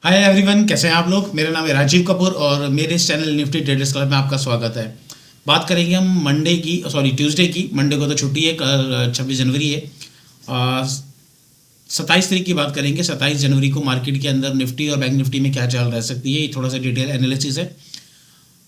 Hi everyone, कैसे हैं आप लोग। मेरा नाम है राजीव कपूर और मेरे इस चैनल निफ्टी ट्रेडर्स क्लब में आपका स्वागत है। बात करेंगे हम मंडे की, सॉरी ट्यूसडे की। मंडे को तो छुट्टी है, कल 26 जनवरी है। 27 तारीख की बात करेंगे। 27 जनवरी को मार्केट के अंदर निफ्टी और बैंक निफ्टी में क्या चाल रह सकती है, ये थोड़ा सा डिटेल एनालिसिस है।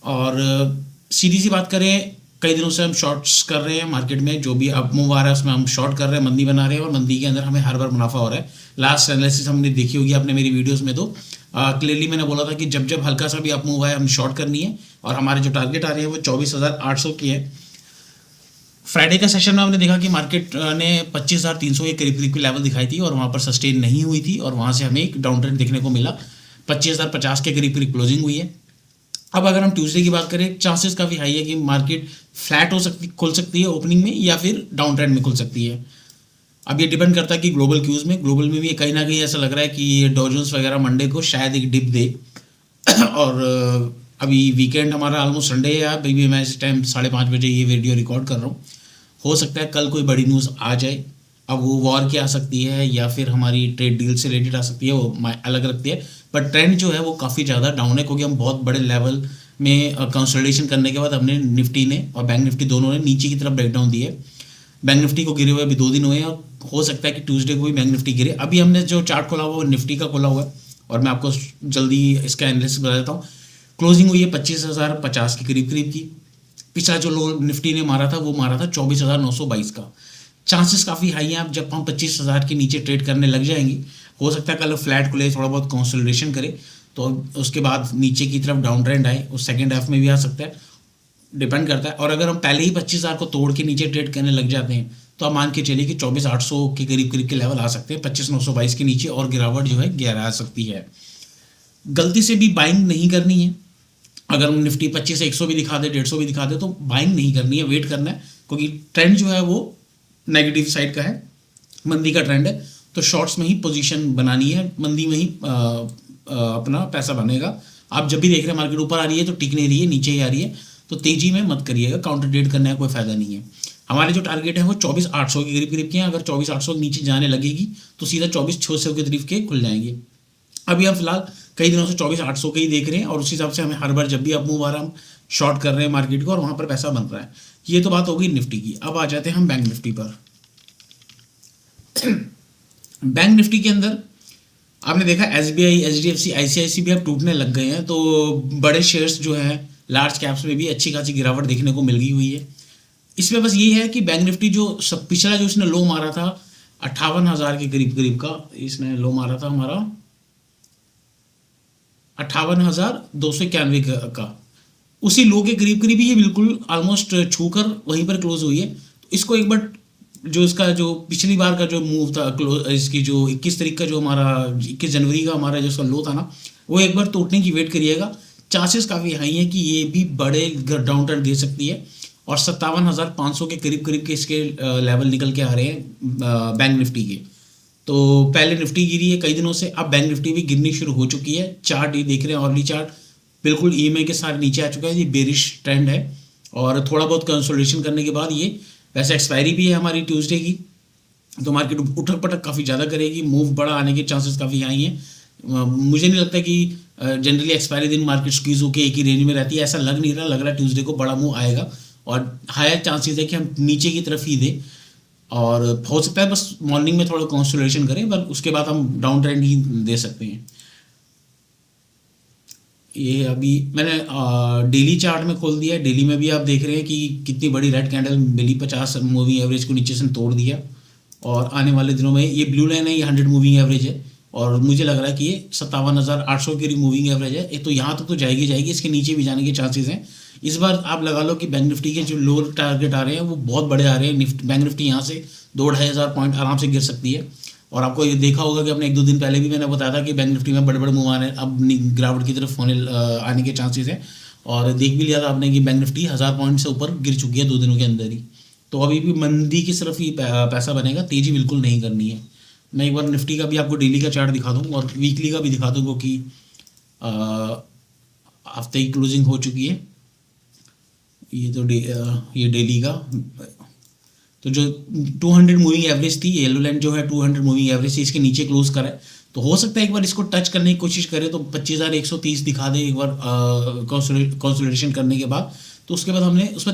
और सीधी सी बात करें, कई दिनों से हम शॉर्ट्स कर रहे हैं मार्केट में। जो भी अप मूव आ रहा है उसमें हम शॉर्ट कर रहे हैं, मंदी बना रहे हैं और मंदी के अंदर हमें हर बार मुनाफा हो रहा है। लास्ट एनालिसिस हमने देखी होगी आपने मेरी वीडियोस में। तो क्लियरली मैंने बोला था कि जब जब हल्का सा भी अप मूव आए हम शॉर्ट करनी है। और हमारे जो टारगेट आ रहे हैं वो 24,800 की है। फ्राइडे का सेशन में हमने देखा कि मार्केट ने 25,300 के करीब करीब की लेवल दिखाई थी और वहाँ पर सस्टेन नहीं हुई थी और वहाँ से हमें एक डाउन ट्रेंड देखने को मिला। 25,050 के करीब करीब क्लोजिंग हुई है। अब अगर हम ट्यूसडे की बात करें, चांसेस काफ़ी हाई है कि मार्केट फ्लैट खुल सकती है ओपनिंग में, या फिर डाउन ट्रेंड में खुल सकती है। अब ये डिपेंड करता है कि ग्लोबल में भी कहीं ना कहीं ऐसा लग रहा है कि ये डॉ जोन्स वगैरह मंडे को शायद एक डिप दे। और अभी वीकेंड हमारा ऑलमोस्ट संडे है। अभी मैं इस टाइम 5:30 बजे ये वीडियो रिकॉर्ड कर रहा हूँ। हो सकता है कल कोई बड़ी न्यूज़ आ जाए। अब वो वॉर की आ सकती है या फिर हमारी ट्रेड डील से रिलेटेड आ सकती है, वो अलग रखती है। पर ट्रेंड जो है वो काफ़ी ज़्यादा डाउन है, क्योंकि हम बहुत बड़े लेवल में कंसोलिडेशन करने के बाद हमने निफ्टी ने और बैंक निफ्टी दोनों ने नीचे की तरफ ब्रेकडाउन दिए। बैंक निफ्टी को गिरे हुए अभी 2 दिन हुए हैं और हो सकता है कि ट्यूसडे को भी बैंक निफ्टी गिरे। अभी हमने जो चार्ट खोला हुआ वो निफ्टी का खोला हुआ है और मैं आपको जल्दी इसका एनालिसिस बता देता हूँ। क्लोजिंग हुई है 25,050 के करीब करीब की। पिछला जो लो निफ्टी ने मारा था वो मारा था 24,922 का। चांसेस काफ़ी हाई हैं। अब जब हम 25,000 के नीचे ट्रेड करने लग जाएंगे, हो सकता है कल फ्लैट खुले, थोड़ा बहुत कंसोलिडेशन करे, तो उसके बाद नीचे की तरफ डाउन ट्रेंड आए, उस सेकेंड हाफ में भी आ सकता है, डिपेंड करता है। और अगर हम पहले ही 25,000 को तोड़ के नीचे ट्रेड करने लग जाते हैं तो आप मान के चलिए कि 24,800 के करीब करीब के लेवल आ सकते हैं। 25,922 के नीचे और गिरावट जो है गहरा आ सकती है। गलती से भी बाइंग नहीं करनी है। अगर हम निफ्टी 25 से 100 भी दिखा दे, 150 भी दिखा दे, तो बाइंग नहीं करनी है, वेट करना है, क्योंकि ट्रेंड जो है वो नेगेटिव साइड का है, मंदी का ट्रेंड है। तो शॉर्ट्स में ही पोजीशन बनानी है, मंदी में ही अपना पैसा बनेगा। आप जब भी देख रहे हैं मार्केट ऊपर आ रही है तो टिक नहीं रही है, नीचे ही आ रही है, तो तेजी में मत करिएगा। काउंटर ट्रेड करने का कोई फायदा नहीं है। हमारे जो टारगेट है वो 24,800 के करीब करीब के हैं। अगर 24,800 नीचे जाने लगेगी तो सीधा 24,600 के करीब के खुल जाएंगे। अभी हम फिलहाल कई दिनों से 24,800 के ही देख रहे हैं और उस हिसाब से हमें हर बार जब भी अप मूव आ रहा है हम शॉर्ट कर रहे हैं मार्केट को और वहाँ पर पैसा बन रहा है। ये तो बात होगी निफ्टी की। अब आ जाते हैं हम बैंक निफ्टी पर। बैंक निफ्टी के अंदर आपने देखा SBI, HDFC, ICICI भी अब टूटने लग गए हैं। तो बड़े शेयर्स जो हैं लार्ज कैप्स में भी अच्छी खासी गिरावट देखने को मिल गई हुई है। इसमें बस ये है कि बैंक निफ्टी जो सब पिछला जो इसने लो मारा था 58,000 के करीब करीब का, इसने लो मारा था हमारा 58,291 का। उसी लो के करीब करीब ही ये बिल्कुल ऑलमोस्ट छूकर वहीं पर क्लोज हुई है। तो इसको एक बार जो इसका जो पिछली बार का जो मूव था, इसकी जो 21 तारीख का जो हमारा 21 जनवरी का हमारा जो इसका लो था ना, वो एक बार टूटने की वेट करिएगा। चांसेस काफ़ी हाई हैं कि ये भी बड़े डाउन टर्न दे सकती है। और 57,500 के करीब करीब के इसके लेवल निकल के आ रहे हैं बैंक निफ्टी के। तो पहले निफ्टी गिरी है कई दिनों से, अब बैंक निफ्टी भी गिरनी शुरू हो चुकी है। चार्ट ये देख रहे हैं, अर्ली चार्ट बिल्कुल EMA के साथ नीचे आ चुका है। ये बेरिश ट्रेंड है और थोड़ा बहुत कंसोलिडेशन करने के बाद ये, वैसे एक्सपायरी भी है हमारी ट्यूसडे की, तो मार्केट उठक पटक काफ़ी ज़्यादा करेगी। मूव बड़ा आने के चांसेस काफ़ी हाई हैं। मुझे नहीं लगता कि जनरली एक्सपायरी दिन मार्केट स्क्वीज होकर एक ही रेंज में रहती है, ऐसा लग नहीं रहा। लग रहा है ट्यूसडे को बड़ा मूव आएगा और हायर चांसेस है कि हम नीचे की तरफ ही दें। और हो सकता है बस मॉर्निंग में थोड़ा कंसोलिडेशन करें, पर उसके बाद हम डाउन ट्रेंड ही दे सकते हैं। ये अभी मैंने डेली चार्ट में खोल दिया है। डेली में भी आप देख रहे हैं कि कितनी बड़ी रेड कैंडल मिली, 50 मूविंग एवरेज को नीचे से तोड़ दिया। और आने वाले दिनों में ये ब्लू लाइन है, ये 100 मूविंग एवरेज है और मुझे लग रहा है कि ये 57,800 की मूविंग एवरेज है। ये तो यहाँ तक तो जाएगी जाएगी, इसके नीचे भी जाने के चांसेस हैं। इस बार आप लगा लो कि बैंक निफ्टी के जो लोअर टारगेट आ रहे हैं वो बहुत बड़े आ रहे हैं। बैंक निफ्टी यहाँ से 2-2,500 पॉइंट आराम से गिर सकती है। और आपको ये देखा होगा कि अपने 1-2 दिन पहले भी मैंने बताया था कि बैंक निफ्टी में बड़े बड़े मूव आ रहे हैं, अब गिरावट की तरफ होने आने के चांसेस हैं। और देख भी लिया था आपने कि बैंक निफ्टी 1,000 पॉइंट से ऊपर गिर चुकी है 2 दिनों के अंदर ही। तो अभी भी मंदी की तरफ ही पैसा बनेगा, तेज़ी बिल्कुल नहीं करनी है। मैं एक बार निफ्टी का भी आपको डेली का चार्ट दिखा दूँ और वीकली का भी दिखा दूँ, क्योंकि हफ्ते की क्लोजिंग हो चुकी है। ये तो ये डेली का, तो जो 200 मूविंग एवरेज थी, येलो लाइन जो है 200 मूविंग एवरेज थी, इसके नीचे क्लोज करा है। तो हो सकता है एक बार इसको टच करने की कोशिश करे तो 25,130 दिखा दे एक बार कंसोलिडेशन करने के बाद। तो उसके बाद हमने उसमें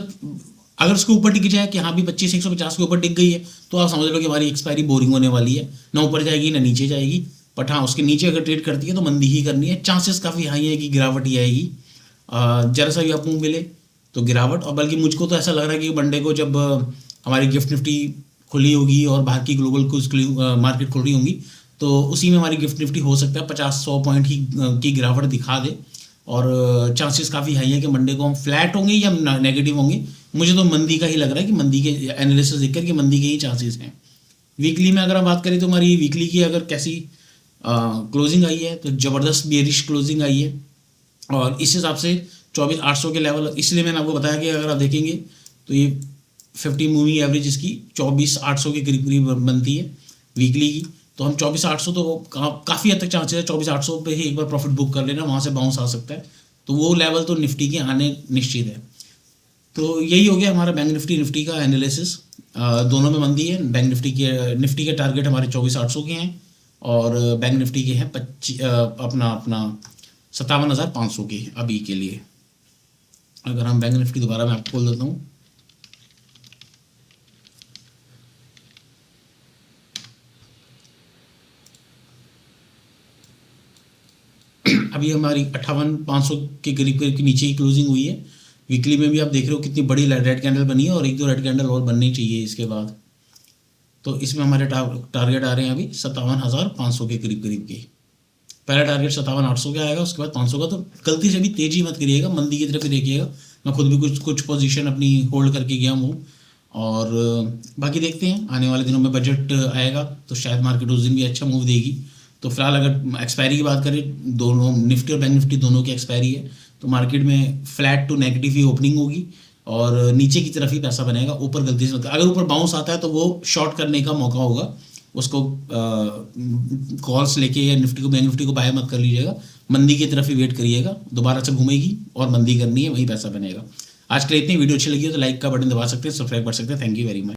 अगर उसके ऊपर टिक जाए कि हाँ भी 25,150 के ऊपर टिक गई है तो आप समझ लो कि हमारी एक्सपायरी बोरिंग होने वाली है, ना ऊपर जाएगी ना नीचे जाएगी। बट हाँ, उसके नीचे अगर ट्रेड करती है तो मंदी ही करनी है, चांसेस काफ़ी हाई है कि गिरावट ही आएगी। जरा सा भी अप मूव मिले तो गिरावट। और बल्कि मुझको तो ऐसा लग रहा है कि मंडे को जब हमारी गिफ्ट निफ्टी खुली होगी और बाहर की ग्लोबल कुछ मार्केट खुल रही होंगी तो उसी में हमारी गिफ्ट निफ्टी हो सकता है 50-100 पॉइंट की गिरावट दिखा दे। और चांसेस काफ़ी हाई है कि मंडे को हम फ्लैट होंगे या नेगेटिव होंगे। मुझे तो मंदी का ही लग रहा है कि मंदी के एनालिसिस देखकर कि मंदी के ही चांसेस हैं। वीकली में अगर हम बात करें तो हमारी वीकली की अगर कैसी क्लोजिंग आई है तो ज़बरदस्त बेरिश क्लोजिंग आई है और इस हिसाब से 24,800 के लेवल। इसलिए मैंने आपको बताया कि अगर आप देखेंगे तो ये 50 मूविंग एवरेज इसकी 24,800 के करीब करीब बनती है वीकली की। तो हम 24,800 तो काफ़ी हद तक चांसेस है 24,800 पे ही एक बार प्रॉफिट बुक कर लेना, वहाँ से बाउंस आ सकता है। तो वो लेवल तो निफ्टी के आने निश्चित है। तो यही हो गया हमारा बैंक निफ्टी का एनालिसिस। दोनों में मंदी है। बैंक निफ्टी के टारगेट हमारे 24,800 के हैं और बैंक निफ्टी के हैं अपना 57,500 के अभी के लिए। अगर हम बैंक निफ्टी दोबारा मैं आपको खोल देता हूँ, अभी हमारी 58,500 के करीब करीब के नीचे ही क्लोजिंग हुई है। वीकली में भी आप देख रहे हो कितनी बड़ी रेड कैंडल बनी है और एक दो रेड कैंडल और बननी चाहिए इसके बाद। तो इसमें हमारे टारगेट आ रहे हैं अभी 57,500 के करीब करीब के। पहला टारगेट 57,800 का आएगा, उसके बाद 500 का। तो गलती से भी तेजी मत करिएगा, मंदी की तरफ ही देखिएगा। मैं खुद भी कुछ पोजीशन अपनी होल्ड करके गया हूँ। और बाकी देखते हैं आने वाले दिनों में बजट आएगा तो शायद मार्केट उस दिन भी अच्छा मूव देगी। तो फिलहाल अगर एक्सपायरी की बात करें, दोनों निफ्टी और बैंक निफ्टी दोनों की एक्सपायरी है तो मार्केट में फ्लैट टू नेगेटिव ही ओपनिंग होगी और नीचे की तरफ ही पैसा बनेगा। ऊपर गलती से अगर ऊपर बाउंस आता है तो वो शॉर्ट करने का मौका होगा, उसको कॉल्स लेके या निफ्टी को बैंक निफ्टी को बाय मत कर लीजिएगा, मंदी की तरफ ही वेट करिएगा। दोबारा से घूमेगी और मंदी करनी है, वही पैसा बनेगा। आज के लिए इतनी। वीडियो अच्छी लगी हो तो लाइक का बटन दबा सकते हैं, सब्सक्राइब कर सकते हैं। Thank you very much.